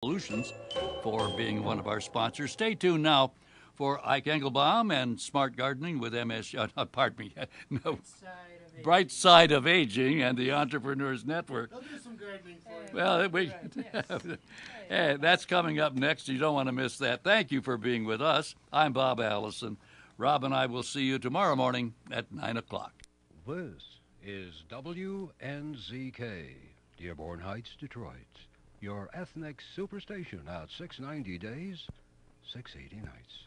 Solutions for being one of our sponsors. Stay tuned now for Ike Engelbaum and Smart Gardening with MS. Pardon me, no, Bright Side of Aging and the Entrepreneurs Network. They'll do some gardening for you. Well, hey, that's coming up next. You don't want to miss that. Thank you for being with us. I'm Bob Allison. Rob and I will see you tomorrow morning at 9 o'clock. This is WNZK, Dearborn Heights, Detroit. Your ethnic superstation at 690 days, 680 nights.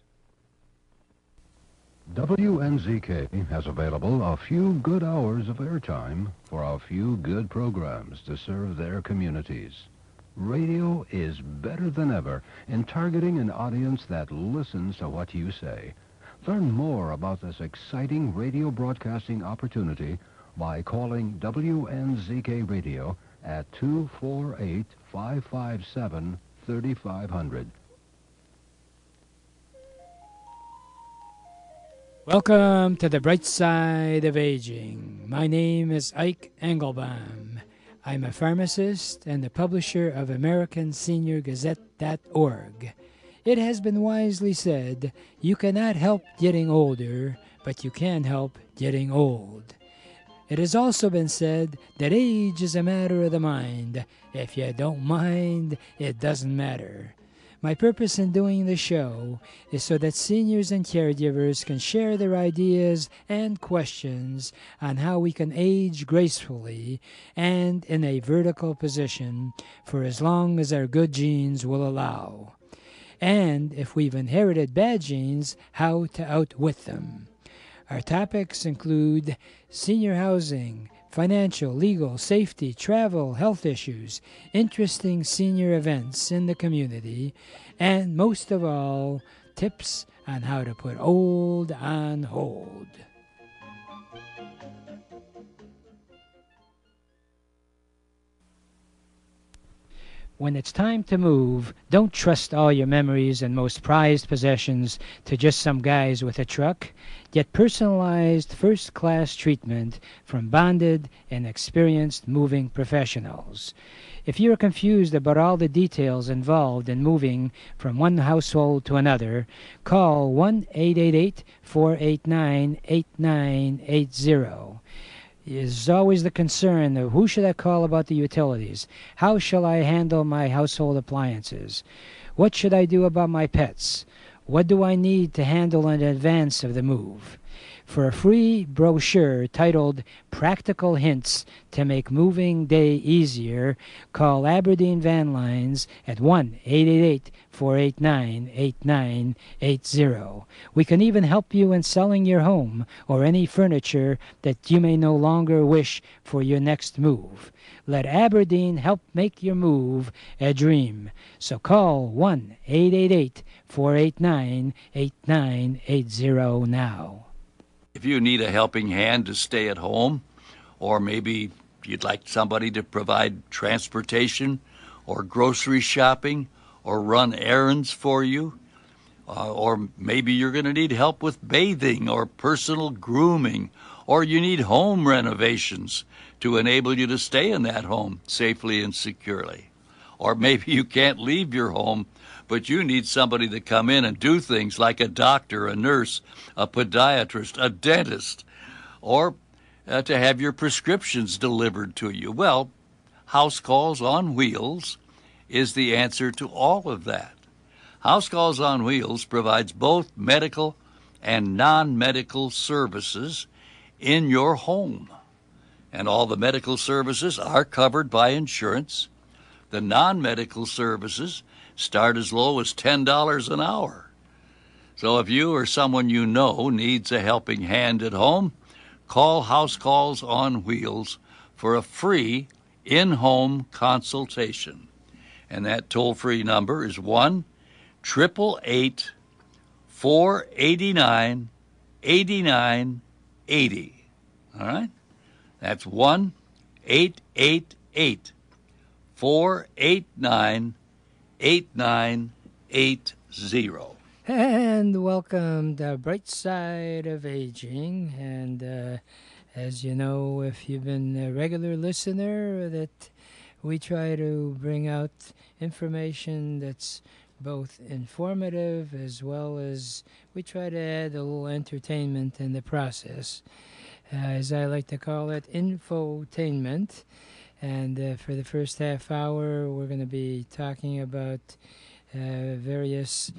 WNZK has available a few good hours of airtime for a few good programs to serve their communities. Radio is better than ever in targeting an audience that listens to what you say. Learn more about this exciting radio broadcasting opportunity by calling WNZK Radio at 248-557-3500. Welcome to the Bright Side of Aging. My name is Ike Engelbaum. I'm a pharmacist and the publisher of AmericanSeniorGazette.org. It has been wisely said, you cannot help getting older, but you can help getting old. It has also been said that age is a matter of the mind. If you don't mind, it doesn't matter. My purpose in doing the show is so that seniors and caregivers can share their ideas and questions on how we can age gracefully and in a vertical position for as long as our good genes will allow. And if we've inherited bad genes, how to outwit them. Our topics include senior housing, financial, legal, safety, travel, health issues, interesting senior events in the community, and most of all, tips on how to put old on hold. When it's time to move, don't trust all your memories and most prized possessions to just some guys with a truck. Get personalized first-class treatment from bonded and experienced moving professionals. If you're confused about all the details involved in moving from one household to another, call 1-888-489-8980. Is always the concern of who should I call about the utilities? How shall I handle my household appliances? What should I do about my pets? What do I need to handle in advance of the move? For a free brochure titled Practical Hints to Make Moving Day Easier, call Aberdeen Van Lines at 1-888-489-8980. We can even help you in selling your home or any furniture that you may no longer wish for your next move. Let Aberdeen help make your move a dream. So call 1-888-489-8980 now. If you need a helping hand to stay at home, or maybe you'd like somebody to provide transportation or grocery shopping or run errands for you, or maybe you're going to need help with bathing or personal grooming, or you need home renovations to enable you to stay in that home safely and securely. Or maybe you can't leave your home, but you need somebody to come in and do things like a doctor, a nurse, a podiatrist, a dentist, or to have your prescriptions delivered to you. Well, House Calls on Wheels is the answer to all of that. House Calls on Wheels provides both medical and non-medical services in your home. And all the medical services are covered by insurance. The non-medical services start as low as $10 an hour. So if you or someone you know needs a helping hand at home, call House Calls on Wheels for a free in-home consultation. And that toll-free number is 1-888-489-8980. All right? That's 1-888-489-8980. And welcome to Bright Side of Aging. And as you know, if you've been a regular listener, that we try to bring out information that's both informative as well as we try to add a little entertainment in the process. As I like to call it, infotainment. And for the first half hour, we're going to be talking about various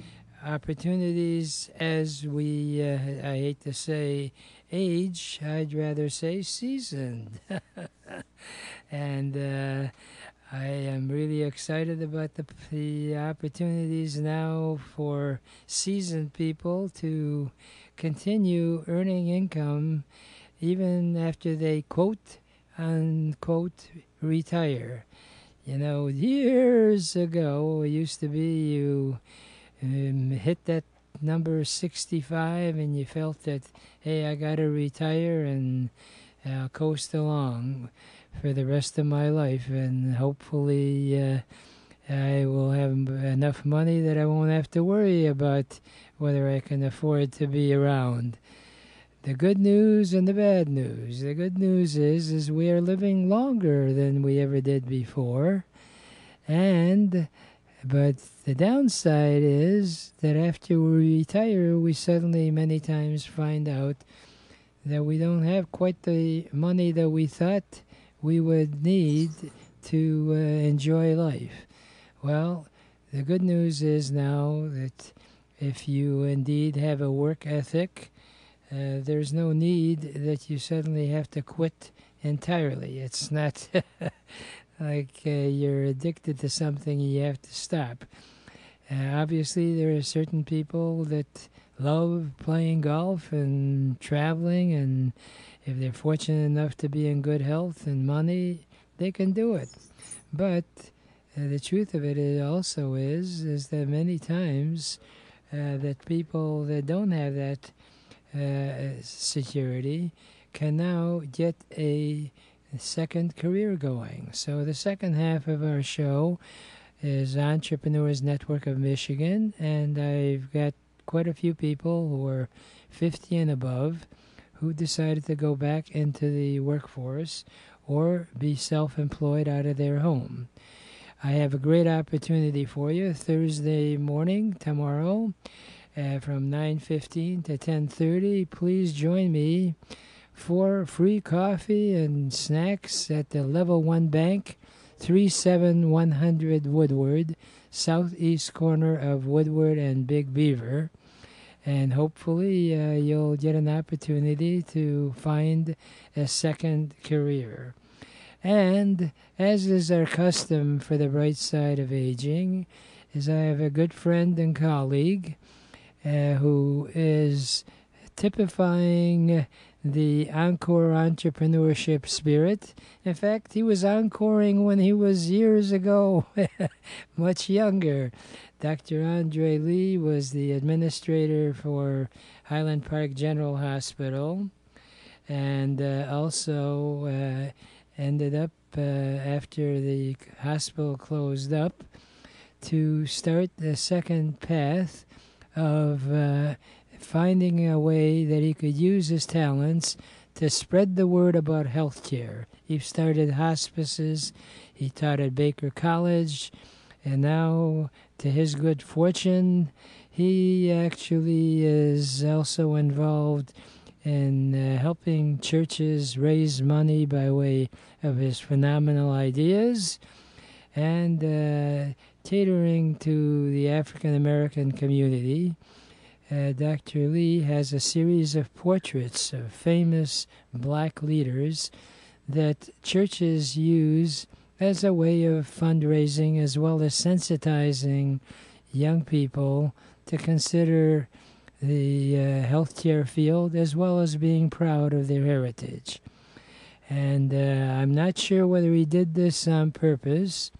opportunities as we, I hate to say age, I'd rather say seasoned. And I am really excited about the opportunities now for seasoned people to continue earning income even after they quote unquote retire. You know, years ago, it used to be you hit that number 65 and you felt that, hey, I got to retire and coast along for the rest of my life, and hopefully I will have enough money that I won't have to worry about whether I can afford to be around. The good news and the bad news. The good news is we are living longer than we ever did before. But the downside is that after we retire, we suddenly many times find out that we don't have quite the money that we thought we would need to enjoy life. Well, the good news is now that if you indeed have a work ethic, there's no need that you suddenly have to quit entirely. It's not like you're addicted to something and you have to stop. Obviously, there are certain people that love playing golf and traveling, and if they're fortunate enough to be in good health and money, they can do it. But the truth of it also is that many times that people that don't have that security can now get a second career going. So the second half of our show is Entrepreneurs Network of Michigan, and I've got quite a few people who are 50 and above who decided to go back into the workforce or be self-employed out of their home. I have a great opportunity for you Thursday morning, tomorrow, from 9:15 to 10:30. Please join me for free coffee and snacks at the Level 1 Bank, 37100 Woodward, southeast corner of Woodward and Big Beaver. And hopefully you'll get an opportunity to find a second career. And as is our custom for the bright side of aging, is I have a good friend and colleague who is typifying the encore entrepreneurship spirit. In fact, he was encoring when he was years ago, much younger. Dr. Andre Lee was the administrator for Highland Park General Hospital, and also ended up, after the hospital closed up, to start the second path of finding a way that he could use his talents to spread the word about healthcare. He started hospices, he taught at Baker College, and now, to his good fortune, he actually is also involved in helping churches raise money by way of his phenomenal ideas and catering to the African American community. Dr. Lee has a series of portraits of famous black leaders that churches use as a way of fundraising as well as sensitizing young people to consider the healthcare field as well as being proud of their heritage. And I'm not sure whether he did this on purpose,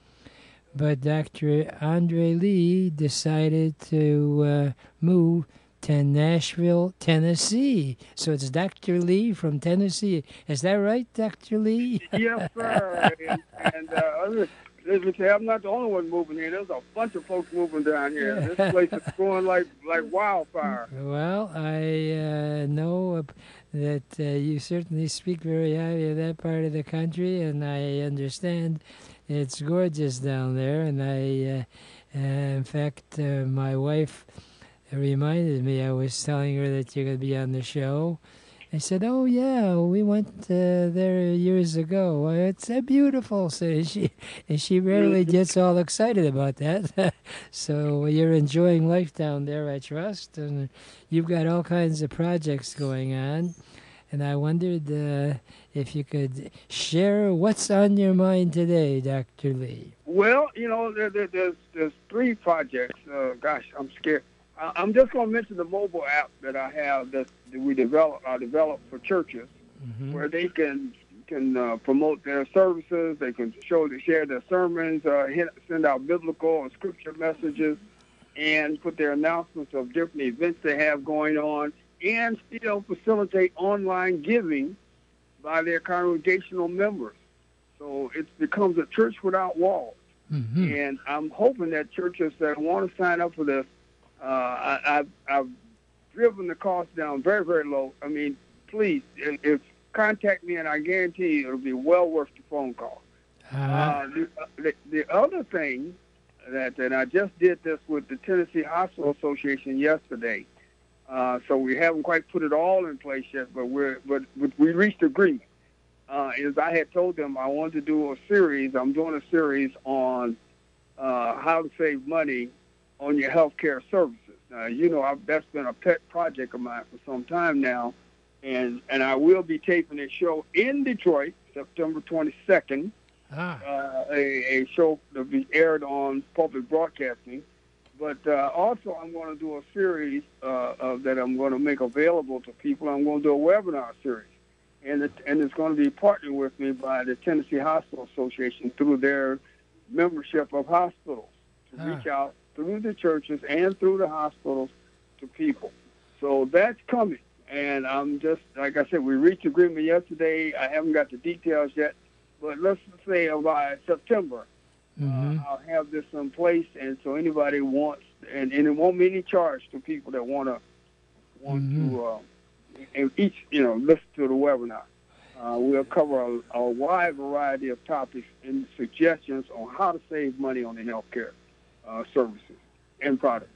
but Dr. Andre Lee decided to move to Nashville, Tennessee. So it's Dr. Lee from Tennessee. Is that right, Dr. Lee? Yes, sir. And listen, I'm not the only one moving here. There's a bunch of folks moving down here. This place is growing like wildfire. Well, I know that you certainly speak very highly of that part of the country, and I understand It's gorgeous down there, and in fact, my wife reminded me. I was telling her that you're going to be on the show. I said, "Oh yeah, we went there years ago. It's a beautiful city." She rarely gets all excited about that. So you're enjoying life down there, I trust, and you've got all kinds of projects going on. And I wondered if you could share what's on your mind today, Dr. Lee. Well, there's 3 projects. Gosh, I'm scared. I'm just going to mention the mobile app that I have that we developed for churches, where they can promote their services. They can share their sermons, send out biblical or scripture messages, and put their announcements of different events they have going on, and still facilitate online giving by their congregational members. So it becomes a church without walls. And I'm hoping that churches that want to sign up for this, I've driven the cost down very, very low. I mean, please, if contact me, and I guarantee you it'll be well worth the phone call. The other thing that I just did this with the Tennessee Hospital Association yesterday. So we haven't quite put it all in place yet, but we reached agreement. Is I had told them I wanted to do a series. I'm doing a series on how to save money on your health care services. That's been a pet project of mine for some time now, and I will be taping a show in Detroit, September 22nd, a show that will be aired on public broadcasting. But also I'm going to do a series that I'm going to make available to people. I'm going to do a webinar series, and it's going to be partnered with me by the Tennessee Hospital Association through their membership of hospitals to reach out through the churches and through the hospitals to people. So that's coming. And I'm just, like I said, we reached agreement yesterday. I haven't got the details yet, but let's say by September, I'll have this in place. And so anybody wants, and it won't be any charge to people that want to and each, listen to the webinar. We'll cover a wide variety of topics and suggestions on how to save money on the healthcare services and products.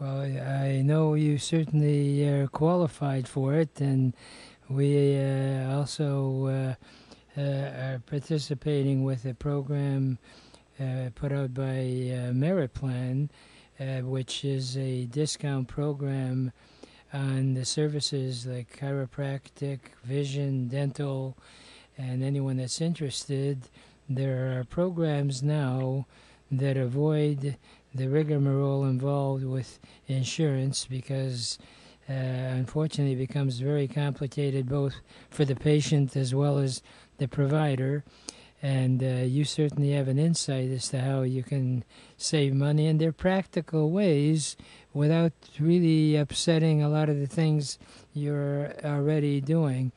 Well, I know you certainly are qualified for it, and we also are participating with a program put out by Merit Plan, which is a discount program on the services like chiropractic, vision, dental, and anyone that's interested. There are programs now that avoid the rigmarole involved with insurance because unfortunately it becomes very complicated both for the patient as well as the provider. And you certainly have an insight as to how you can save money, and there are practical ways without really upsetting a lot of the things you're already doing.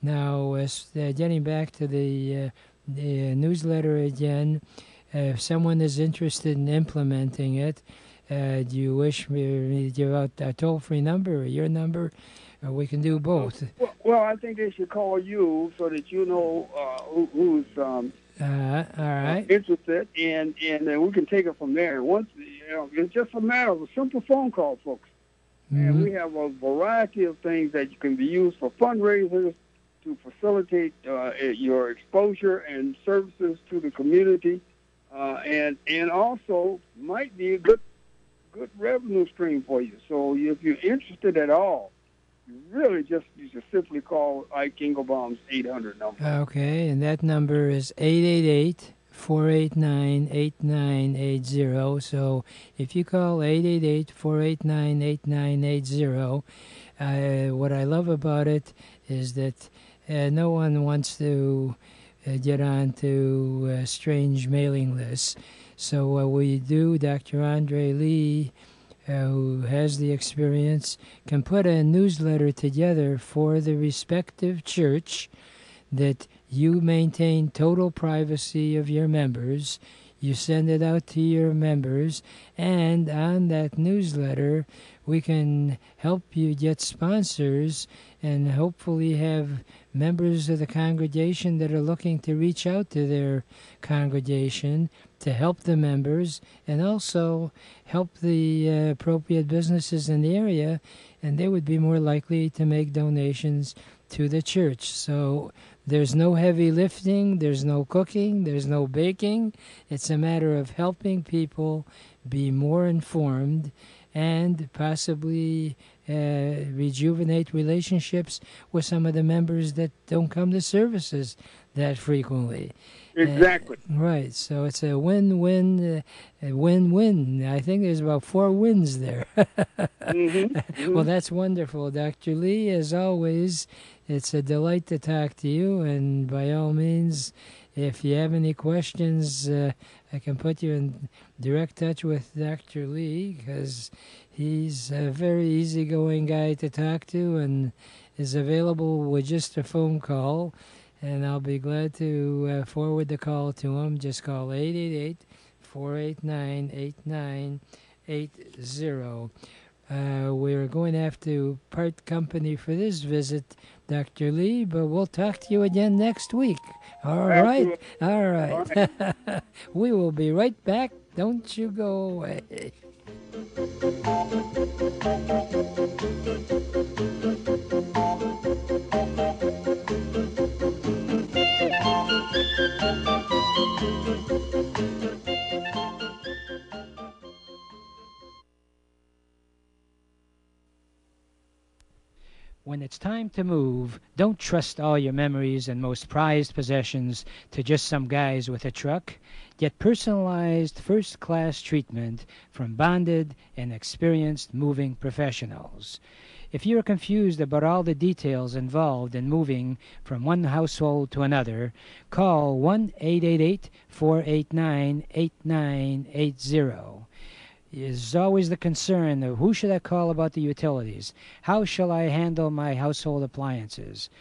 Now, getting back to the newsletter again, if someone is interested in implementing it, do you wish me to give out a toll-free number or your number? Or we can do both. Well, I think they should call you so that you know who's all right. interested, and then we can take it from there. Once it's just a matter of a simple phone call, folks. And we have a variety of things that can be used for fundraisers to facilitate your exposure and services to the community. And also might be a good revenue stream for you. So if you're interested at all, you should simply call Ike Engelbaum's 800 number. Okay, and that number is 888-489-8980. So if you call 888-489-8980, what I love about it is that no one wants to get on to strange mailing lists. So what we do, Dr. Andre Lee, who has the experience, can put a newsletter together for the respective church that you maintain total privacy of your members. you send it out to your members, and on that newsletter we can help you get sponsors and hopefully have members of the congregation that are looking to reach out to their congregation to help the members and also help the appropriate businesses in the area, and they would be more likely to make donations to the church. So there's no heavy lifting, there's no cooking, there's no baking. It's a matter of helping people be more informed and possibly rejuvenate relationships with some of the members that don't come to services that frequently. Exactly. Right. So it's a win-win, win-win. I think there's about 4 wins there. Well, that's wonderful, Dr. Lee. As always, it's a delight to talk to you. And by all means, if you have any questions, I can put you in direct touch with Dr. Lee because he's a very easygoing guy to talk to and is available with just a phone call. And I'll be glad to forward the call to him. Just call 888-489-8980. We're going to have to part company for this visit, Dr. Lee, but we'll talk to you again next week. All right? All right. We will be right back. Don't you go away. When it's time to move, don't trust all your memories and most prized possessions to just some guys with a truck. Get personalized first-class treatment from bonded and experienced moving professionals. If you're confused about all the details involved in moving from one household to another, call 1-888-489-8980. Is always the concern of who should I call about the utilities? How shall I handle my household appliances?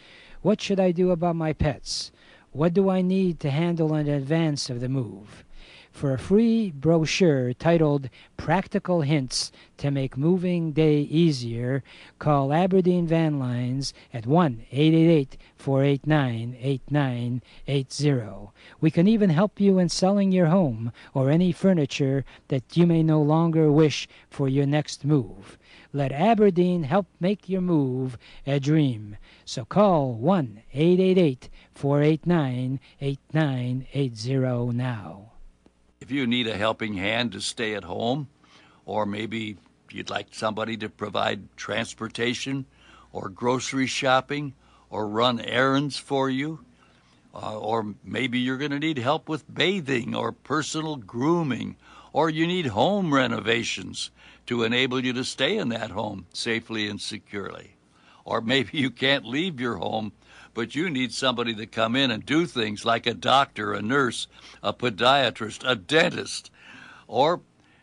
What should I do about my pets? What do I need to handle in advance of the move? For a free brochure titled Practical Hints to Make Moving Day Easier, call Aberdeen Van Lines at 1-888-489-8980. We can even help you in selling your home or any furniture that you may no longer wish for your next move. Let Aberdeen help make your move a dream. So call 1-888-489-8980 now. If you need a helping hand to stay at home, or maybe you'd like somebody to provide transportation or grocery shopping or run errands for you, or maybe you're going to need help with bathing or personal grooming, or you need home renovations to enable you to stay in that home safely and securely. Or maybe you can't leave your home, but you need somebody to come in and do things like a doctor, a nurse, a podiatrist, a dentist, or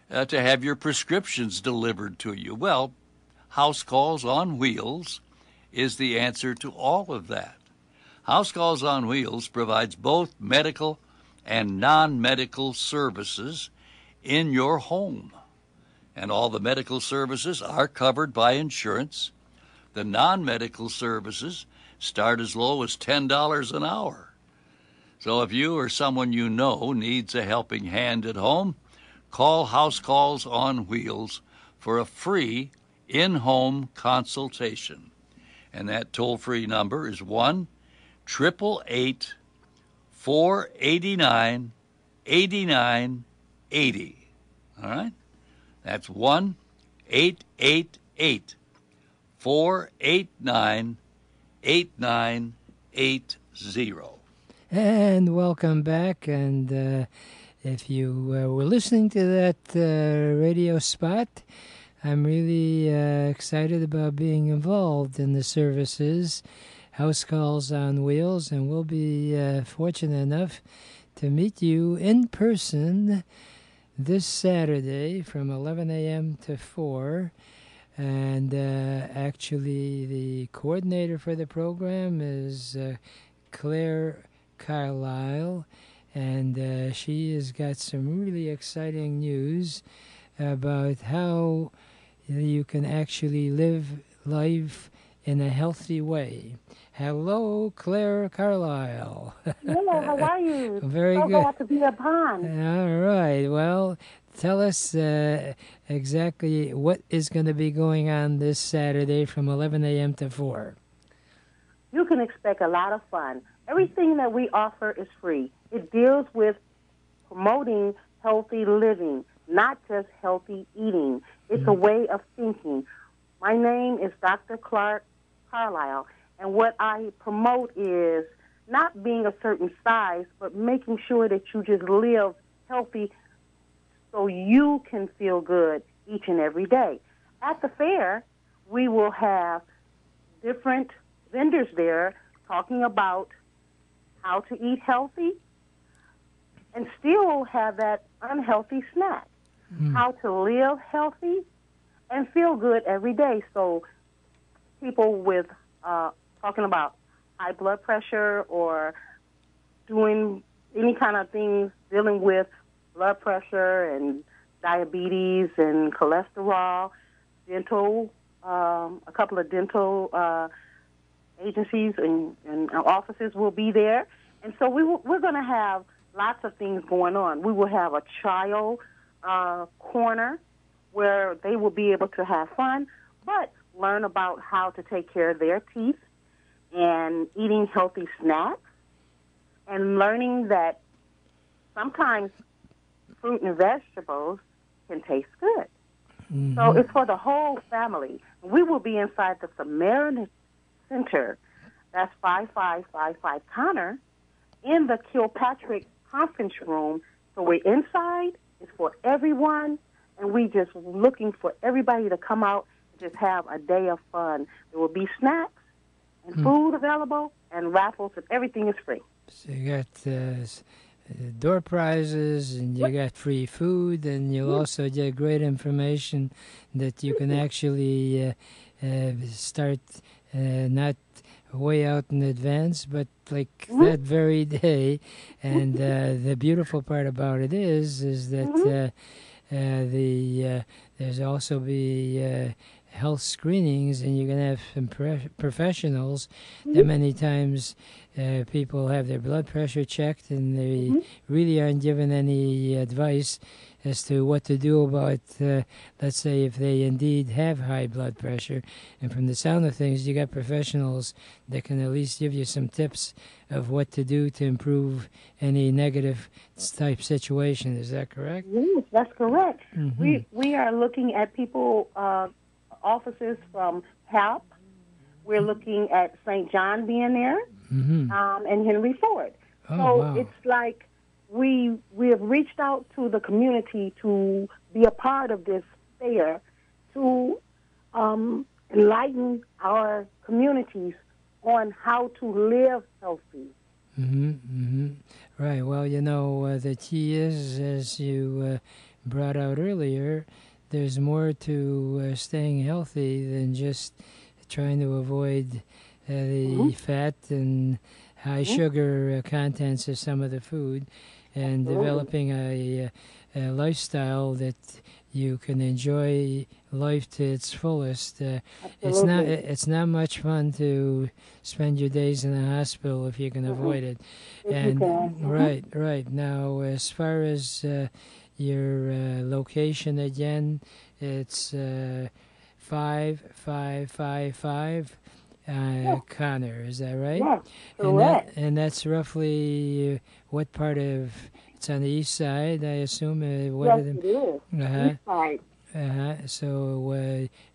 to have your prescriptions delivered to you. Well, House Calls on Wheels is the answer to all of that. House Calls on Wheels provides both medical and non-medical services in your home. And all the medical services are covered by insurance. The non-medical services start as low as $10 an hour. So if you or someone you know needs a helping hand at home, call House Calls on Wheels for a free in-home consultation. And that toll-free number is 1-888-489-8980. All right? That's 1-888-489-8980. And welcome back. And if you were listening to that radio spot, I'm really excited about being involved in the services, House Calls on Wheels, and we'll be fortunate enough to meet you in person this Saturday from 11 a.m. to 4. And actually, the coordinator for the program is Claire Carlisle, and she has got some really exciting news about how you can actually live life in a healthy way. Hello, Claire Carlisle. Hello, how are you? Very so good. glad to be upon. All right. Well, tell us exactly what is going to be going on this Saturday from 11 a.m. to 4. You can expect a lot of fun. Everything that we offer is free. It deals with promoting healthy living, not just healthy eating. It's a way of thinking. My name is Dr. Clark Carlisle, and what I promote is not being a certain size, but making sure that you just live healthy so you can feel good each and every day. At the fair, we will have different vendors there talking about how to eat healthy and still have that unhealthy snack, how to live healthy and feel good every day. So people with talking about high blood pressure or doing any kind of things dealing with blood pressure and diabetes and cholesterol, dental, a couple of dental agencies and offices will be there. And so we're going to have lots of things going on. We will have a child corner where they will be able to have fun, but learn about how to take care of their teeth and eating healthy snacks and learning that sometimes fruit and vegetables can taste good. Mm-hmm. So it's for the whole family. We will be inside the Samaritan Center, that's 5555 Connor, in the Kilpatrick conference room. So we're inside. It's for everyone, and we just looking for everybody to come out and just have a day of fun. There will be snacks and food available and raffles, and everything is free. So you got door prizes, and you got free food, and you'll also get great information that you can actually start not way out in advance, but like that very day. And the beautiful part about it is that there's also be health screenings, and you're going to have some professionals that many times people have their blood pressure checked, and they really aren't given any advice as to what to do about, let's say, if they indeed have high blood pressure. And from the sound of things, you got professionals that can at least give you some tips of what to do to improve any negative type situation. Is that correct? Yes, that's correct. Mm-hmm. We are looking at people, offices from HALP. We're looking at St. John being there, and Henry Ford. Wow. It's like we have reached out to the community to be a part of this fair to enlighten our communities on how to live healthy. Right. Well, you know, the key is, as you brought out earlier, there's more to staying healthy than just trying to avoid the fat and high sugar contents of some of the food, and developing a lifestyle that you can enjoy life to its fullest. It's not much fun to spend your days in the hospital if you can avoid it. Right. Now, as far as your location again, it's 5555 Connor, is that right? Yes, correct. And that's roughly what part of? It's on the east side, I assume. It is. East side. So,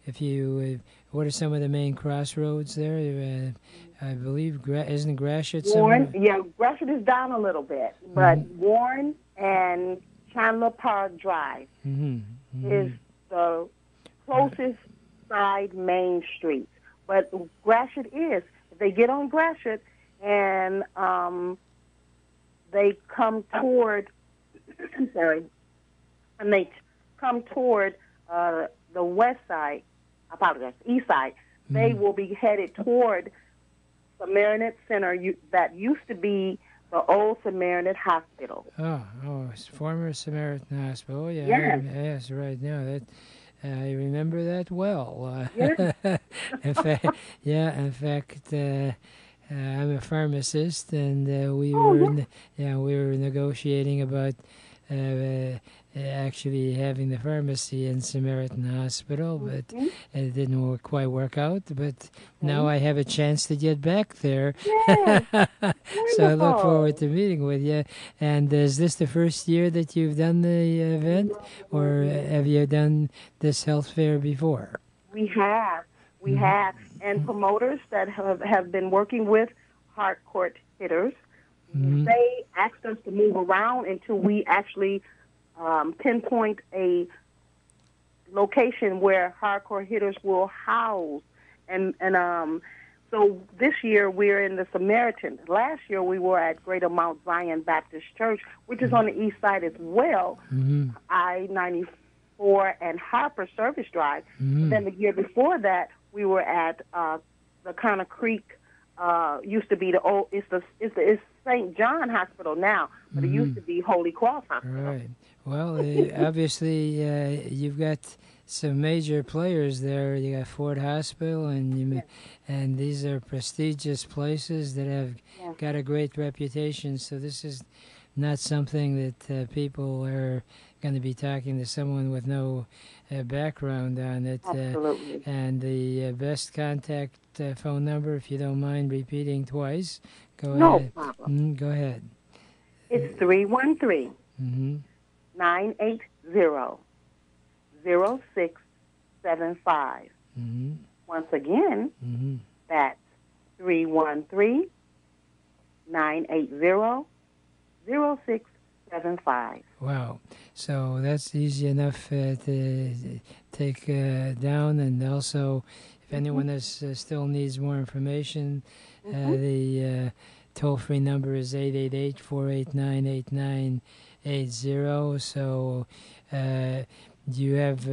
if you, what are some of the main crossroads there? I believe isn't Gratiot Warren? Yeah, Gratiot is down a little bit, but Warren and Chandler Park Drive is the closest side main street. But Gratiot is, if they get on Gratiot and they come toward, and they come toward the west side, east side, they will be headed toward the Marinette Center that used to be the old Samaritan Hospital. It's former Samaritan Hospital. Oh, yeah. Yes. Yes, right. No, that I remember that well. Yes. In fact, I'm a pharmacist, and we were negotiating about actually having the pharmacy in Samaritan Hospital, but it didn't quite work out. But now I have a chance to get back there. Yes. So I look forward to meeting with you. And is this the first year that you've done the event, or have you done this health fair before? We have. We have. And promoters that have been working with Hardcourt Hitters, they asked us to move around until we actually pinpoint a location where Hardcourt Hitters will house. And so this year we're in the Samaritan. Last year we were at Greater Mount Zion Baptist Church, which is on the east side as well, I-94 and Harper Service Drive. Then the year before that we were at the Connor Creek. Used to be it's St. John Hospital now, but it used to be Holy Cross Hospital. Right. Well, obviously you've got some major players there. You got Ford Hospital, and these are prestigious places that have got a great reputation. So this is not something that people are going to be talking to someone with no background on it. Absolutely. And the best contact phone number, if you don't mind repeating twice, go No ahead. problem. Go ahead. It's 313 980 0675. Once again, that's 313 980 0675. Wow. So that's easy enough to take down. And also, if anyone still needs more information, the toll-free number is 888-489-8980. So you have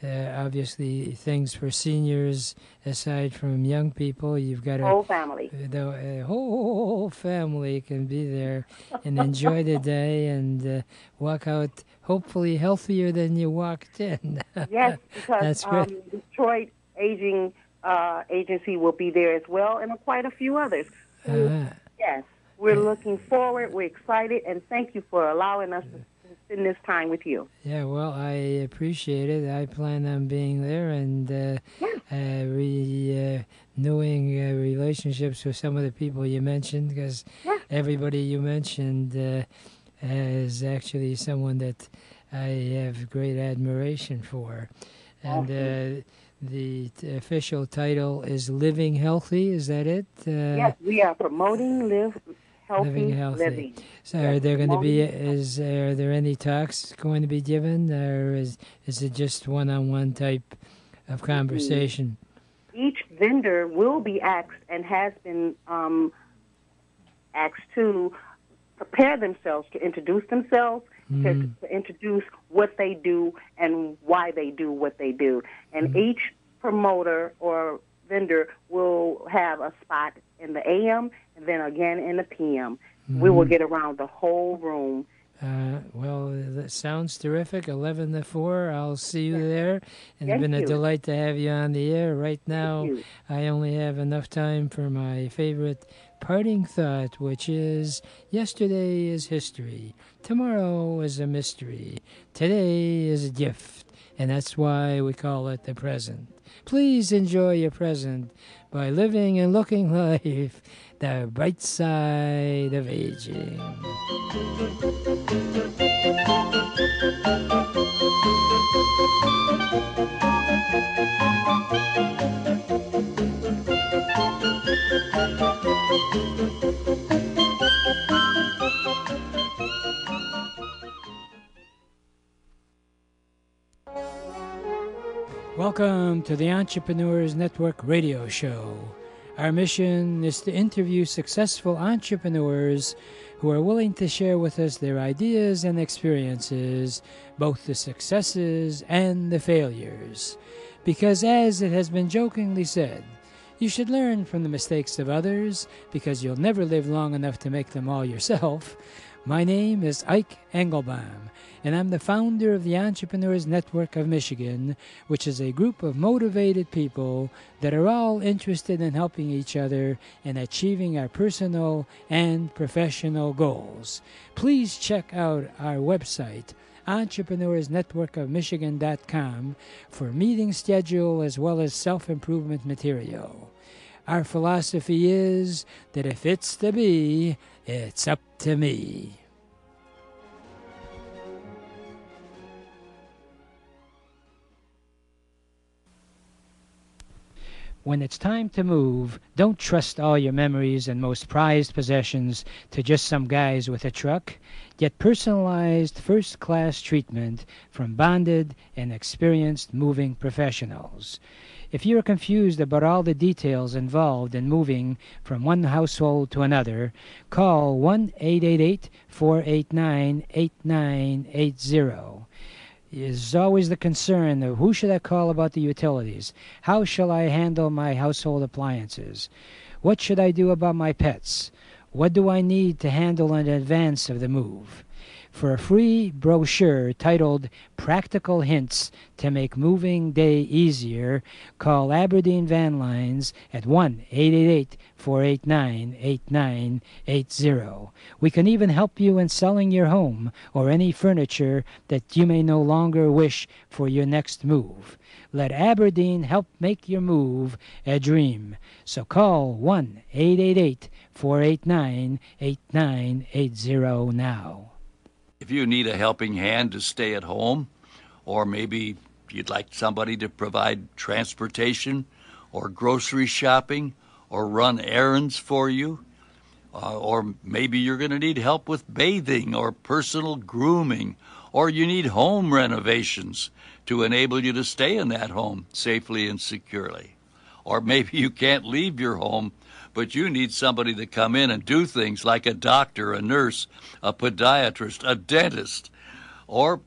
obviously things for seniors aside from young people. You've got Whole family. The whole family can be there and enjoy the day and walk out hopefully healthier than you walked in. Yes, because That's great. Detroit Aging Agency will be there as well, and quite a few others. Yes, we're looking forward. We're excited, and thank you for allowing us to spend this time with you. Yeah, well, I appreciate it. I plan on being there and renewing relationships with some of the people you mentioned, because everybody you mentioned is actually someone that I have great admiration for. And the official title is Living Healthy. Is that it? Yes, we are promoting Living Healthy. living. So are there going to be, are there any talks going to be given, or is it just one-on-one type of conversation? Each vendor will be asked and has been asked to prepare themselves, to introduce themselves, to introduce what they do and why they do what they do. And each promoter or vendor will have a spot in the AM and then again in the PM. We will get around the whole room. Well, that sounds terrific. 11 to 4, I'll see you there. And it's been a delight to have you on the air. Right now, I only have enough time for my favorite parting thought, which is, yesterday is history. Tomorrow is a mystery. Today is a gift. And that's why we call it the present. Please enjoy your present by living and looking life the bright side of aging. Welcome to the Entrepreneurs Network radio show. Our mission is to interview successful entrepreneurs who are willing to share with us their ideas and experiences, both the successes and the failures. Because as it has been jokingly said, You should learn from the mistakes of others because you'll never live long enough to make them all yourself. My name is Ike Engelbaum, and I'm the founder of the Entrepreneurs Network of Michigan, which is a group of motivated people that are all interested in helping each other and achieving our personal and professional goals. Please check out our website, EntrepreneursNetworkofMichigan.com, for meeting schedule as well as self-improvement material. Our philosophy is that if it's to be, it's up to me. When it's time to move, don't trust all your memories and most prized possessions to just some guys with a truck. Get personalized first-class treatment from bonded and experienced moving professionals. If you're confused about all the details involved in moving from one household to another, call 1-888-489-8980. Is always the concern of who should I call about the utilities? How shall I handle my household appliances? What should I do about my pets? What do I need to handle in advance of the move? For a free brochure titled Practical Hints to Make Moving Day Easier, call Aberdeen Van Lines at 1-888-489-8980. We can even help you in selling your home or any furniture that you may no longer wish for your next move. Let Aberdeen help make your move a dream. So call 1-888-489-8980 now. If you need a helping hand to stay at home, or maybe you'd like somebody to provide transportation or grocery shopping or run errands for you, or maybe you're going to need help with bathing or personal grooming, or you need home renovations to enable you to stay in that home safely and securely. Or maybe you can't leave your home, but you need somebody to come in and do things like a doctor, a nurse, a podiatrist, a dentist, or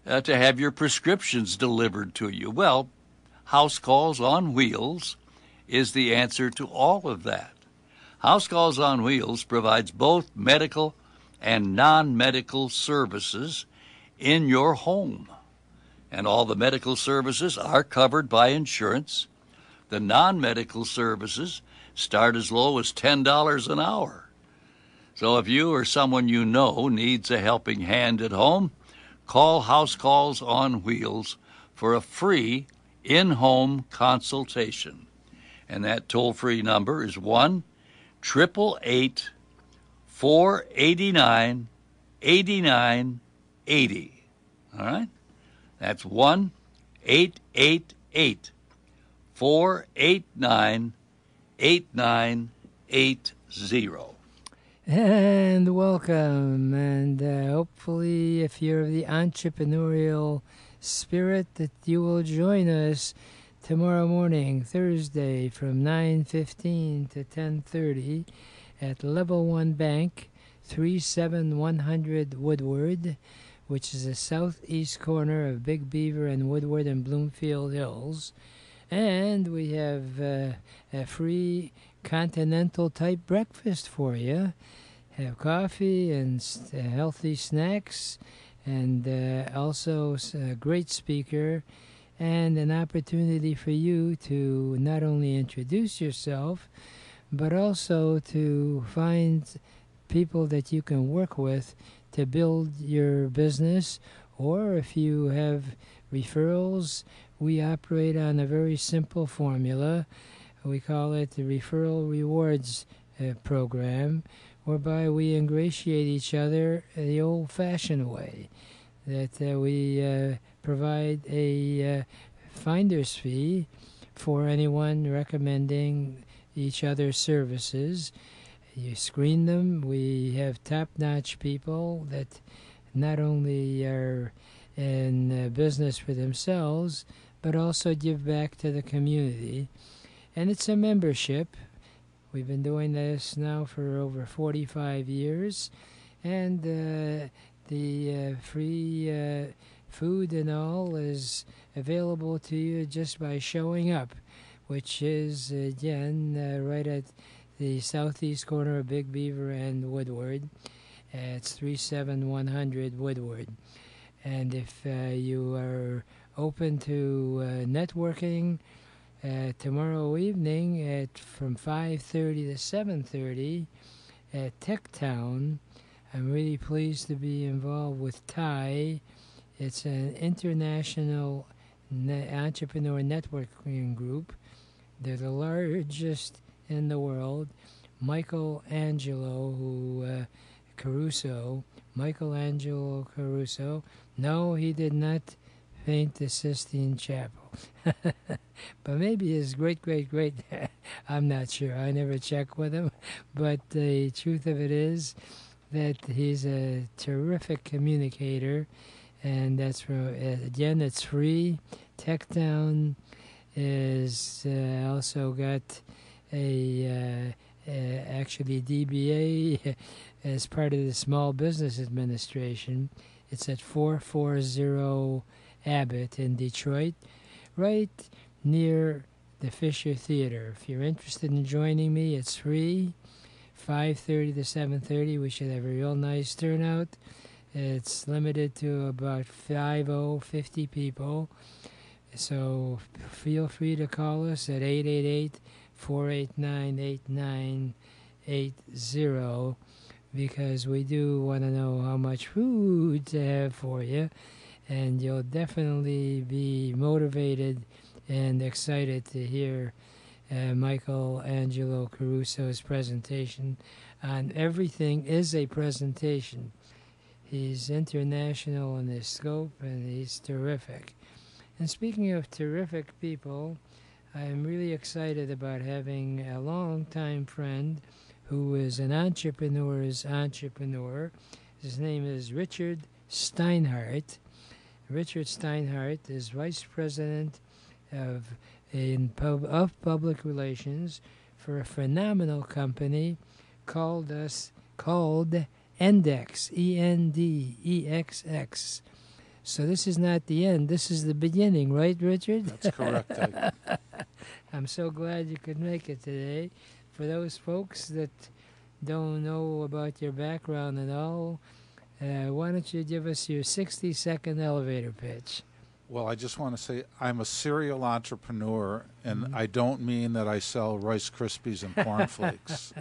to have your prescriptions delivered to you. Well, House Calls on Wheels is the answer to all of that. House Calls on Wheels provides both medical and non-medical services in your home. And all the medical services are covered by insurance. The non-medical services start as low as $10 an hour. So if you or someone you know needs a helping hand at home, call House Calls on Wheels for a free in-home consultation. And that toll-free number is 1-888-489-8980. All right? That's 1-888-489-8980. And welcome, and hopefully if you're of the entrepreneurial spirit that you will join us tomorrow morning, Thursday, from 9:15 to 10:30 at Level 1 Bank, 37100 Woodward, which is the southeast corner of Big Beaver and Woodward and Bloomfield Hills. And we have a free continental-type breakfast for you. Have coffee and healthy snacks, and also a great speaker, and an opportunity for you to not only introduce yourself, but also to find people that you can work with to build your business. Or if you have referrals, we operate on a very simple formula. We call it the Referral Rewards program, whereby we ingratiate each other the old-fashioned way, that we provide a finder's fee for anyone recommending each other's services. You screen them. We have top-notch people that not only are in business for themselves, but also give back to the community. And it's a membership. We've been doing this now for over 45 years. And the free food and all is available to you just by showing up. which is, again, right at the southeast corner of Big Beaver and Woodward. It's 37100 Woodward. And if you are open to networking tomorrow evening from 5:30 to 7:30 at Tech Town, I'm really pleased to be involved with TIE. It's an international entrepreneur networking group. They're the largest in the world. Michelangelo Caruso. No, he did not paint the Sistine Chapel. But maybe his great, I'm not sure. I never checked with him. But the truth of it is that he's a terrific communicator. And that's again, it's free. Techtown is also got actually DBA as part of the Small Business Administration. It's at 440 Abbott in Detroit, right near the Fisher Theater. If you're interested in joining me, it's free, 5:30 to 7:30. We should have a real nice turnout. It's limited to about 50 people. So feel free to call us at 888-489-8980 because we do want to know how much food to have for you. And you'll definitely be motivated and excited to hear Michelangelo Caruso's presentation on Everything is a Presentation. He's international in his scope, and he's terrific. And speaking of terrific people, I'm really excited about having a longtime friend who is an entrepreneur's entrepreneur. His name is Richard Steinhardt. Richard Steinhardt is Vice President of Public Relations for a phenomenal company called Endex, ENDEXX. So this is not the end. This is the beginning, right, Richard? That's correct. I'm so glad you could make it today. For those folks that don't know about your background at all, why don't you give us your 60-second elevator pitch? Well, I just want to say I'm a serial entrepreneur, and I don't mean that I sell Rice Krispies and cornflakes.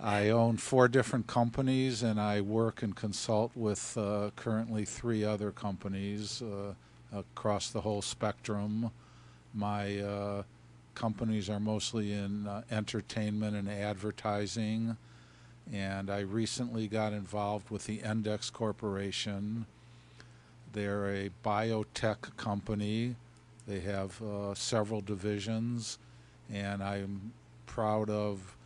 I own 4 different companies, and I work and consult with currently 3 other companies across the whole spectrum. My companies are mostly in entertainment and advertising, and I recently got involved with the Endex Corporation. They're a biotech company. They have several divisions, and I'm proud of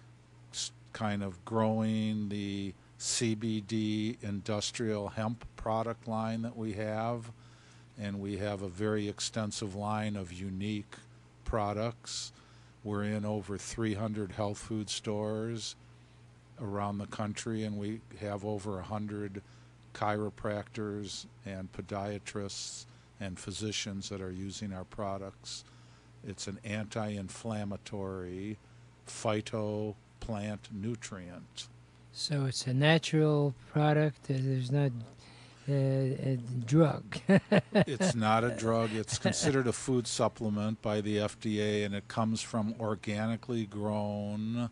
kind of growing the CBD industrial hemp product line that we have, and we have a very extensive line of unique products. We're in over 300 health food stores around the country, and we have over 100 chiropractors and podiatrists and physicians that are using our products. It's an anti-inflammatory phytoplant nutrient. So it's a natural product. There's not a drug. It's not a drug. It's considered a food supplement by the FDA, and it comes from organically grown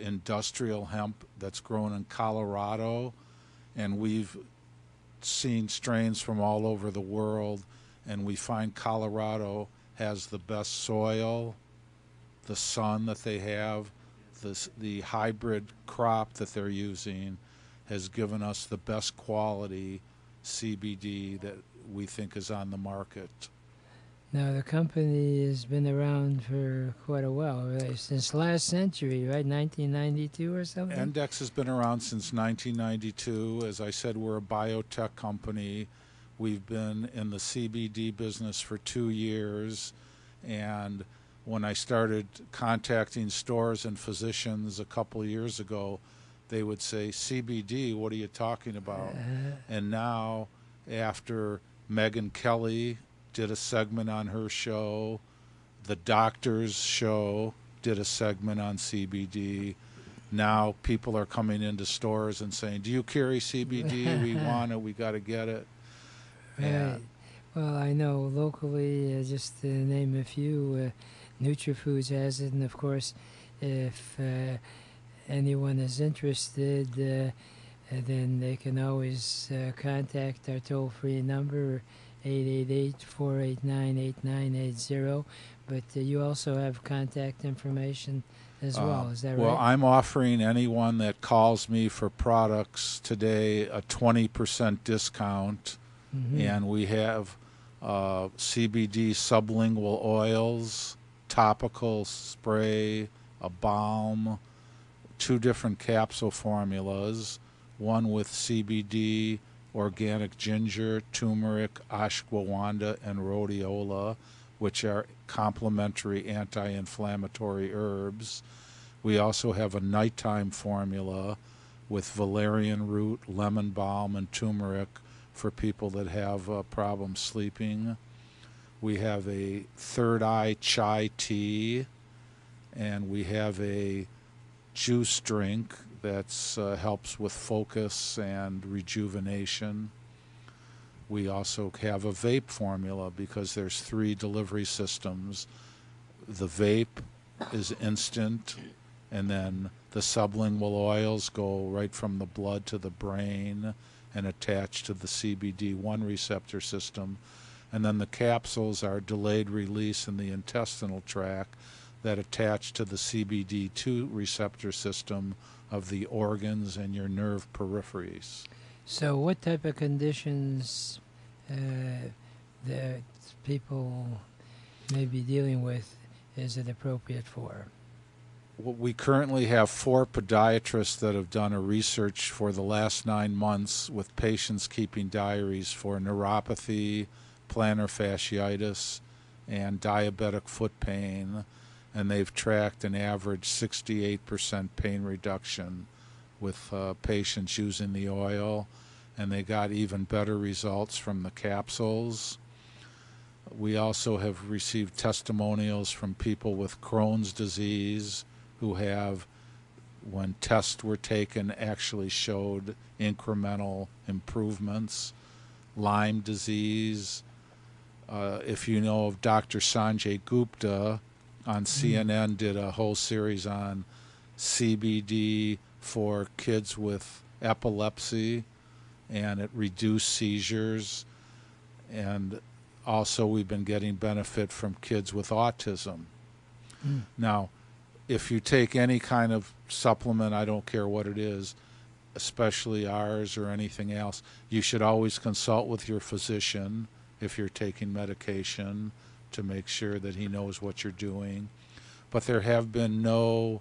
industrial hemp that's grown in Colorado. And we've seen strains from all over the world, and we find Colorado has the best soil, the sun that they have, the hybrid crop that they're using has given us the best quality CBD that we think is on the market. Now, the company has been around for quite a while, right? Since last century, right? 1992 or something? Endex has been around since 1992. As I said, we're a biotech company. We've been in the CBD business for 2 years, and when I started contacting stores and physicians a couple of years ago, they would say, CBD, what are you talking about? And now, after Megyn Kelly did a segment on her show, The Doctors Show did a segment on CBD. Now people are coming into stores and saying, "Do you carry CBD? We want it. We got to get it." Right. Well, I know locally, just to name a few, NutriFoods has it, and of course, if anyone is interested, then they can always contact our toll-free number, 888-489-8980. But you also have contact information as well, is that right? Well, I'm offering anyone that calls me for products today a 20% discount, and we have CBD sublingual oils, topical spray, a balm, 2 different capsule formulas, one with CBD, organic ginger, turmeric, ashwagandha, and rhodiola, which are complementary anti-inflammatory herbs. We also have a nighttime formula with valerian root, lemon balm, and turmeric for people that have problems sleeping. We have a third eye chai tea, and we have a juice drink that helps with focus and rejuvenation. We also have a vape formula because there's 3 delivery systems. The vape is instant, and then the sublingual oils go right from the blood to the brain and attach to the CBD1 receptor system. And then the capsules are delayed release in the intestinal tract that attach to the CBD2 receptor system of the organs and your nerve peripheries. So what type of conditions that people may be dealing with is it appropriate for? We currently have 4 podiatrists that have done a research for the last 9 months with patients keeping diaries for neuropathy, plantar fasciitis, and diabetic foot pain, and they've tracked an average 68% pain reduction with patients using the oil, and they got even better results from the capsules. We also have received testimonials from people with Crohn's disease who have, when tests were taken, actually showed incremental improvements. Lyme disease. If you know of Dr. Sanjay Gupta on CNN, did a whole series on CBD for kids with epilepsy, and it reduced seizures. And also we've been getting benefit from kids with autism. Now, if you take any kind of supplement, I don't care what it is, especially ours or anything else, you should always consult with your physician if you're taking medication to make sure that he knows what you're doing. But there have been no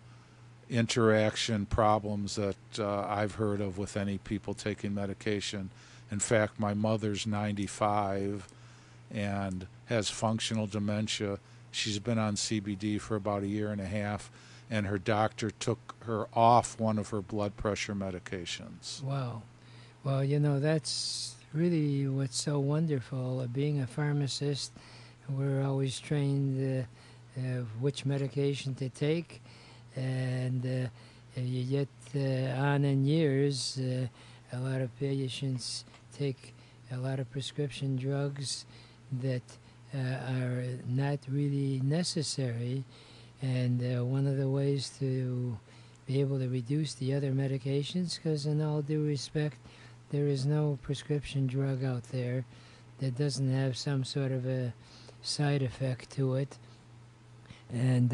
interaction problems that I've heard of with any people taking medication. In fact, my mother's 95 and has functional dementia. She's been on CBD for about 1.5 years, and her doctor took her off one of her blood pressure medications. Wow. Well, you know, that's really what's so wonderful. Being a pharmacist, we're always trained which medication to take, and you get on in years, a lot of patients take a lot of prescription drugs that are not really necessary, and one of the ways to be able to reduce the other medications, because in all due respect, there is no prescription drug out there that doesn't have some sort of a side effect to it, and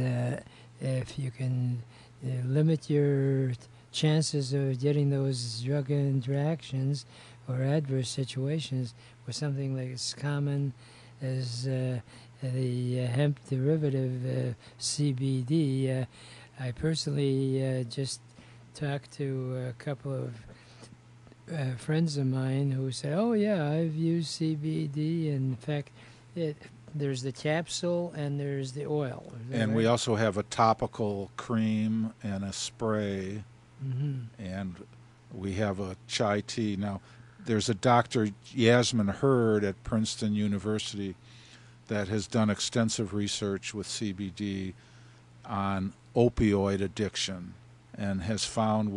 if you can limit your chances of getting those drug interactions or adverse situations with something like as common as the hemp derivative CBD. I personally just talked to a couple of friends of mine who said, "Oh yeah, I've used CBD." And in fact, there's the capsule and there's the oil. And right? We also have a topical cream and a spray, and we have a chai tea. Now, there's a Dr. Yasmin Hurd at Princeton University that has done extensive research with CBD on opioid addiction and has found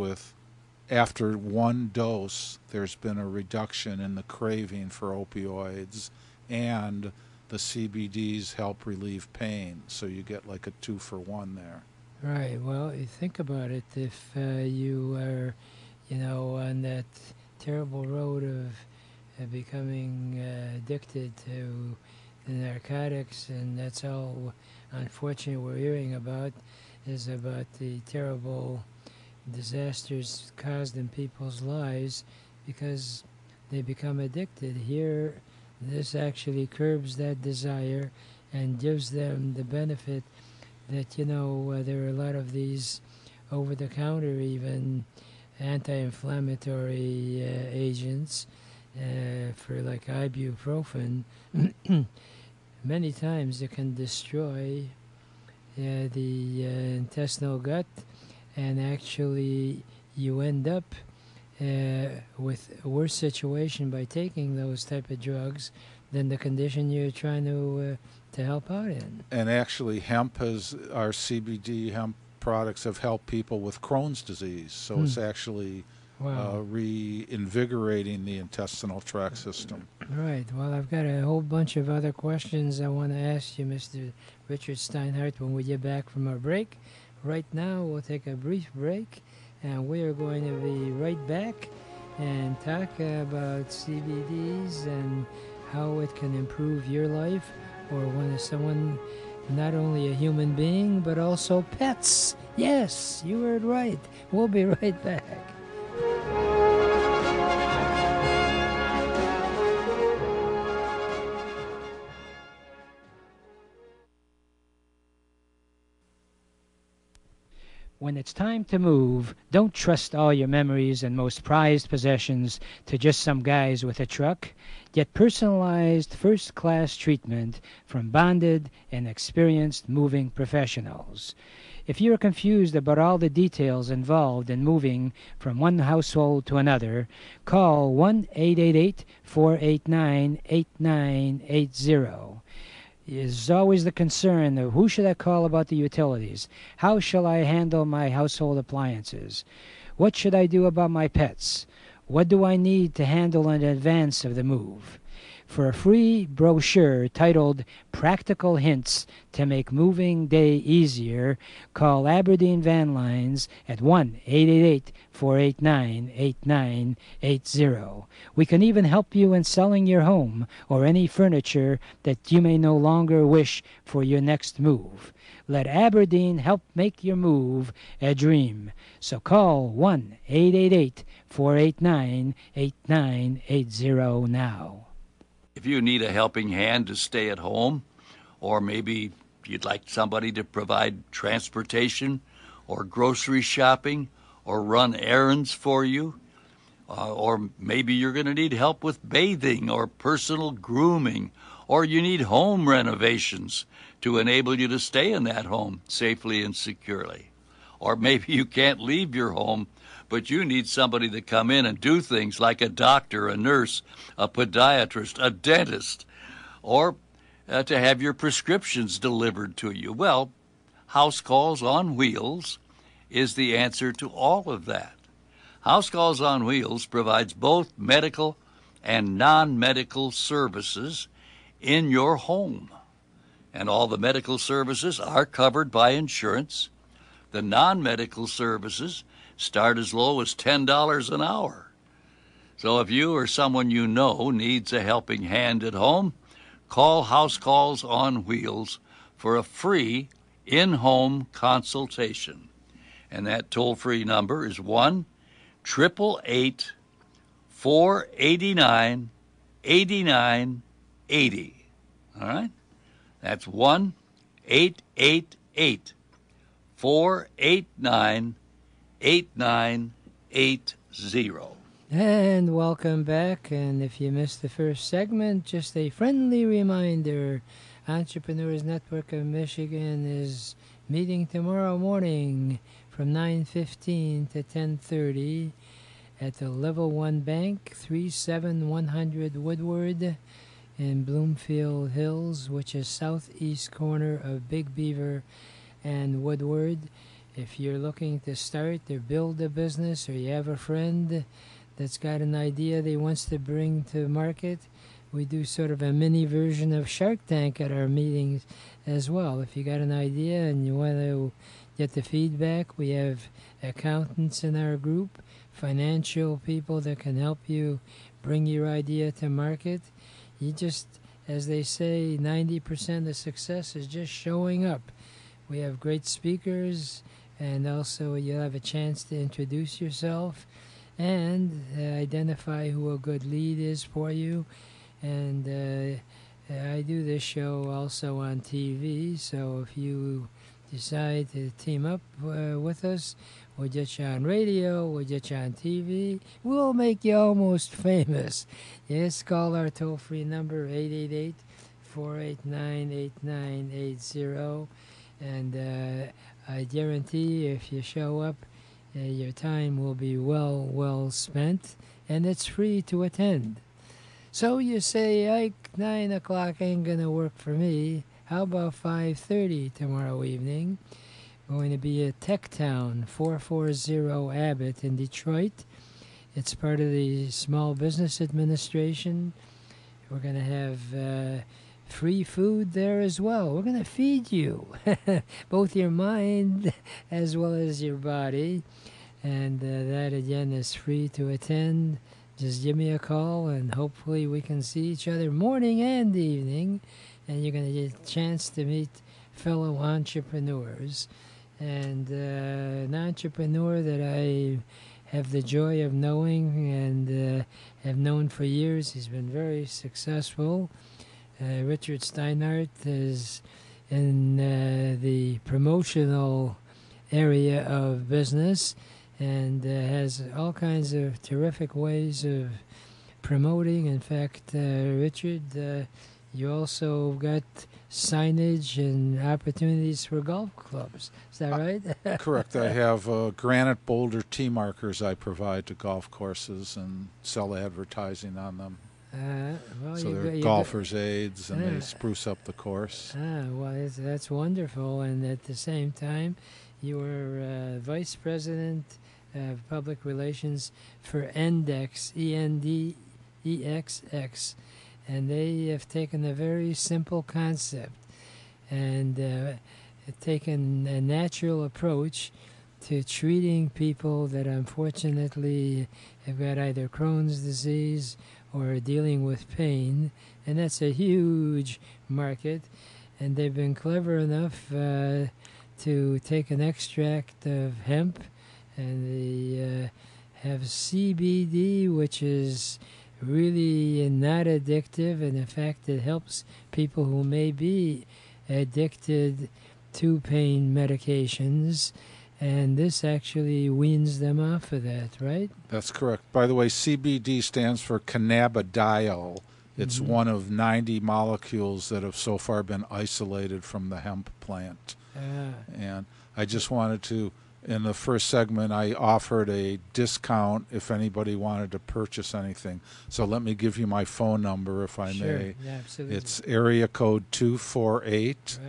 after one dose there's been a reduction in the craving for opioids, and the CBDs help relieve pain, so you get like a 2-for-1 there. Right. Well, you think about it. If you are, on that terrible road of becoming addicted to the narcotics, and that's all, unfortunately, we're hearing about, is about the terrible disasters caused in people's lives because they become addicted. Here, this actually curbs that desire and gives them the benefit that, there are a lot of these over-the-counter even anti-inflammatory agents for like ibuprofen. Many times it can destroy the intestinal gut, and actually you end up with a worse situation by taking those type of drugs than the condition you're trying to help out in. And actually our CBD hemp products have helped people with Crohn's disease, so it's actually reinvigorating the intestinal tract system. Right. Well, I've got a whole bunch of other questions I want to ask you, Mr. Richard Steinhardt, when we get back from our break. Right now, we'll take a brief break, and we are going to be right back and talk about CBDs and how it can improve your life, or when someone, not only a human being, but also pets. Yes, you heard right. We'll be right back. When it's time to move, don't trust all your memories and most prized possessions to just some guys with a truck. Get personalized first-class treatment from bonded and experienced moving professionals. If you're confused about all the details involved in moving from one household to another, call 1-888-489-8980. Is always the concern of who should I call about the utilities? How shall I handle my household appliances? What should I do about my pets? What do I need to handle in advance of the move? For a free brochure titled Practical Hints to Make Moving Day Easier, call Aberdeen Van Lines at 1-888-489-8980. We can even help you in selling your home or any furniture that you may no longer wish for your next move. Let Aberdeen help make your move a dream. So call 1-888-489-8980 now. If you need a helping hand to stay at home, or maybe you'd like somebody to provide transportation or grocery shopping or run errands for you, or maybe you're going to need help with bathing or personal grooming, or you need home renovations to enable you to stay in that home safely and securely. Or maybe you can't leave your home, but you need somebody to come in and do things like a doctor, a nurse, a podiatrist, a dentist, or to have your prescriptions delivered to you. Well, House Calls on Wheels is the answer to all of that. House Calls on Wheels provides both medical and non-medical services in your home. And all the medical services are covered by insurance. The non-medical services start as low as $10 an hour. So if you or someone you know needs a helping hand at home, call House Calls on Wheels for a free in-home consultation. And that toll-free number is 1-888-489-8980. All right? That's 1-888-489-8980. And welcome back. And if you missed the first segment, just a friendly reminder, Entrepreneurs Network of Michigan is meeting tomorrow morning from 9:15 to 10:30 at the Level 1 Bank, 37100 Woodward in Bloomfield Hills, which is southeast corner of Big Beaver and Woodward. If you're looking to start or build a business, or you have a friend that's got an idea they wants to bring to market, we do sort of a mini version of Shark Tank at our meetings as well. If you got an idea and you want to get the feedback, we have accountants in our group, financial people that can help you bring your idea to market. You just, as they say, 90% of success is just showing up. We have great speakers, and also you'll have a chance to introduce yourself and identify who a good lead is for you. And I do this show also on TV, so if you decide to team up with us, we'll get you on radio, we'll get you on TV, we'll make you almost famous. Yes, call our toll-free number, 888-489-8980, and I guarantee if you show up, your time will be well spent, and it's free to attend. So you say, Ike, 9 o'clock ain't going to work for me. How about 5:30 tomorrow evening? Going to be at Tech Town, 440 Abbott in Detroit. It's part of the Small Business Administration. We're going to have free food there as well. We're going to feed you, both your mind as well as your body. And that, again, is free to attend. Just give me a call, and hopefully we can see each other morning and evening, and you're going to get a chance to meet fellow entrepreneurs. And an entrepreneur that I have the joy of knowing and have known for years, he's been very successful. Richard Steinhardt is in the promotional area of business, and has all kinds of terrific ways of promoting. In fact, Richard, you also got signage and opportunities for golf clubs. Is that right? Correct. I have granite boulder tee markers I provide to golf courses and sell advertising on them. So they're golfers' aids, and they spruce up the course. Well, that's wonderful. And at the same time, you were vice president of public relations for Endex, ENDEXX, and they have taken a very simple concept and taken a natural approach to treating people that unfortunately have got either Crohn's disease or are dealing with pain, and that's a huge market. And they've been clever enough to take an extract of hemp, and they have CBD, which is really not addictive, and in fact it helps people who may be addicted to pain medications, and this actually weans them off of that, right? That's correct. By the way, CBD stands for cannabidiol. It's one of 90 molecules that have so far been isolated from the hemp plant. And I just wanted to, in the first segment, I offered a discount if anybody wanted to purchase anything. So let me give you my phone number, if I may. Yeah, absolutely. It's area code 248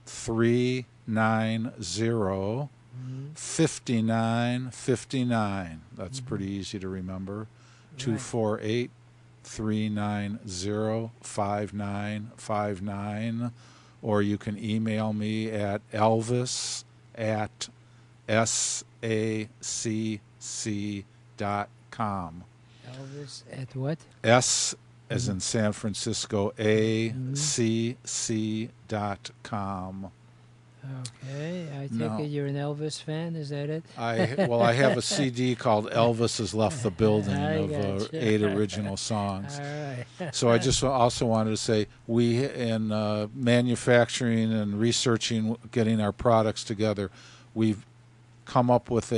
390 5959. That's pretty easy to remember. 248 390 5959. Or you can email me at elvis@sacc.com. Elvis at what? S as in San Francisco, acc.com. Okay, I take it you're an Elvis fan, is that it? I have a CD called Elvis Has Left the Building of 8 original songs. All right. So I just also wanted to say, we in manufacturing and researching, getting our products together, we've come up with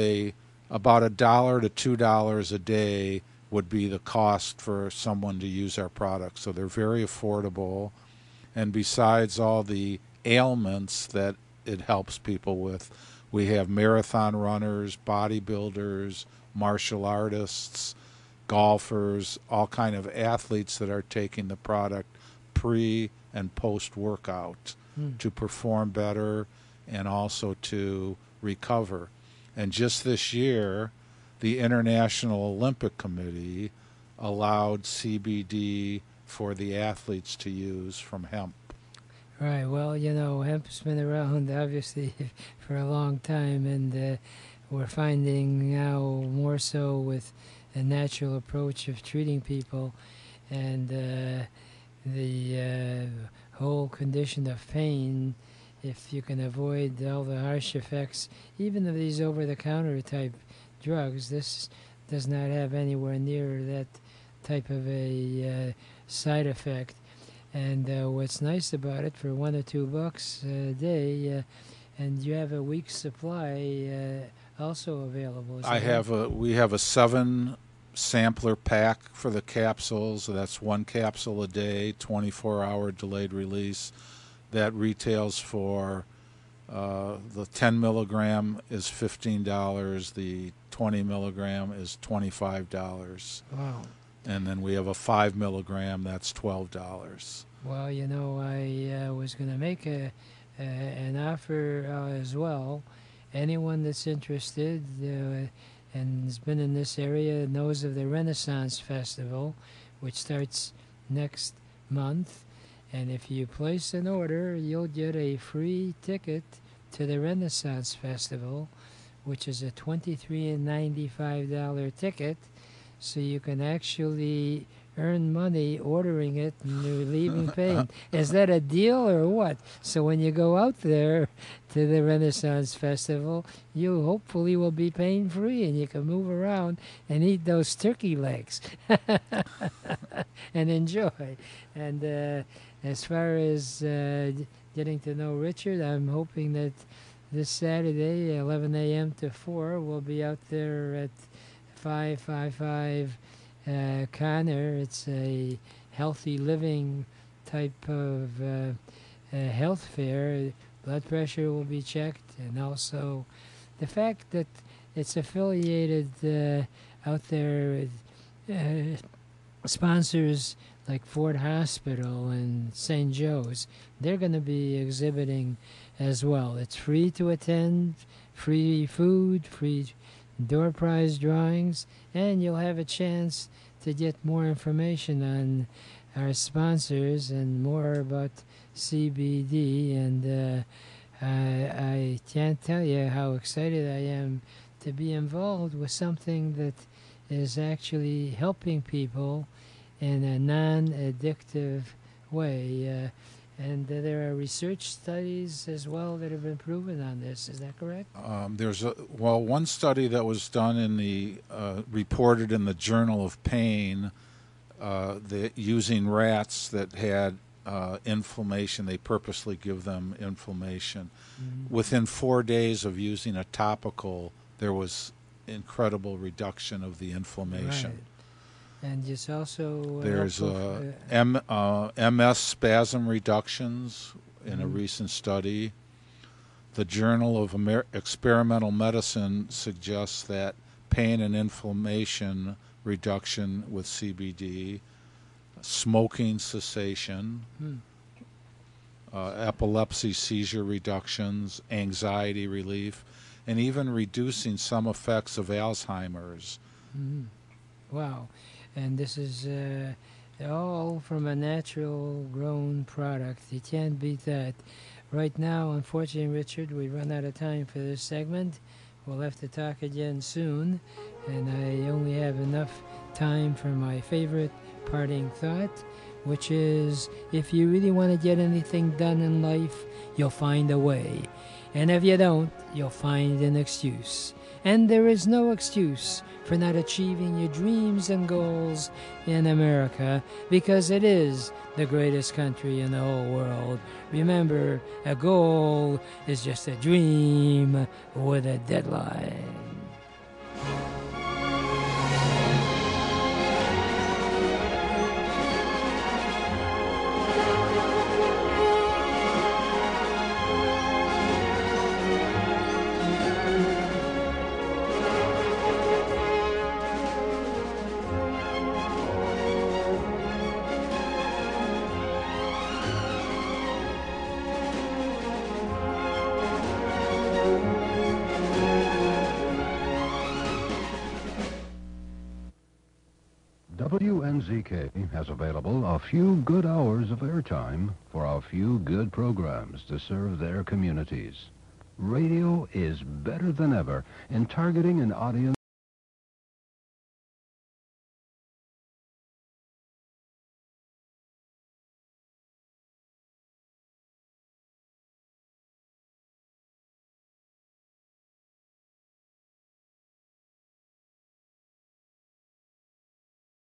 about $1 to $2 a day would be the cost for someone to use our products. So they're very affordable. And besides all the ailments that it helps people with, we have marathon runners, bodybuilders, martial artists, golfers, all kind of athletes that are taking the product pre and post workout to perform better and also to recover. And just this year, the International Olympic Committee allowed CBD for the athletes to use from hemp. Right. Well, hemp's been around obviously for a long time, and we're finding now more so with a natural approach of treating people, and the whole condition of pain. If you can avoid all the harsh effects, even of these over-the-counter type drugs, this does not have anywhere near that type of a side effect. And what's nice about it, for $1 or $2 a day, and you have a week's supply also available. We have a 7 sampler pack for the capsules. That's 1 capsule a day, 24-hour delayed release. That retails for the 10 milligram is $15. The 20 milligram is $25. Wow. And then we have a 5 milligram, that's $12. Well, I was going to make an offer as well. Anyone that's interested and has been in this area knows of the Renaissance Festival, which starts next month. And if you place an order, you'll get a free ticket to the Renaissance Festival, which is a $23.95 ticket. So you can actually earn money ordering it and relieving pain. Is that a deal or what? So when you go out there to the Renaissance Festival, you hopefully will be pain-free and you can move around and eat those turkey legs and enjoy. And as far as getting to know Richard, I'm hoping that this Saturday, 11 a.m. to 4, we'll be out there at 555 Connor. It's a healthy living type of health fair. Blood pressure will be checked, and also the fact that it's affiliated out there with sponsors like Ford Hospital and St. Joe's. They're going to be exhibiting as well. It's free to attend, free food, free door prize drawings, and you'll have a chance to get more information on our sponsors and more about CBD. And I can't tell you how excited I am to be involved with something that is actually helping people in a non-addictive way. And there are research studies as well that have been proven on this. Is that correct? There's one study that was done in the reported in the Journal of Pain, using rats that had inflammation. They purposely give them inflammation. Mm-hmm. Within 4 days of using a topical, there was incredible reduction of the inflammation. Right. And it's also there's MS spasm reductions in a recent study. The Journal of Experimental Medicine suggests that pain and inflammation reduction with CBD, smoking cessation, epilepsy seizure reductions, anxiety relief, and even reducing some effects of Alzheimer's. Mm-hmm. Wow. And this is all from a natural grown product. You can't beat that. Right now, unfortunately, Richard, we run out of time for this segment. We'll have to talk again soon. And I only have enough time for my favorite parting thought, which is, if you really want to get anything done in life, you'll find a way. And if you don't, you'll find an excuse. And there is no excuse for not achieving your dreams and goals in America, because it is the greatest country in the whole world. Remember, a goal is just a dream with a deadline. WNZK has available a few good hours of airtime for a few good programs to serve their communities. Radio is better than ever in targeting an audience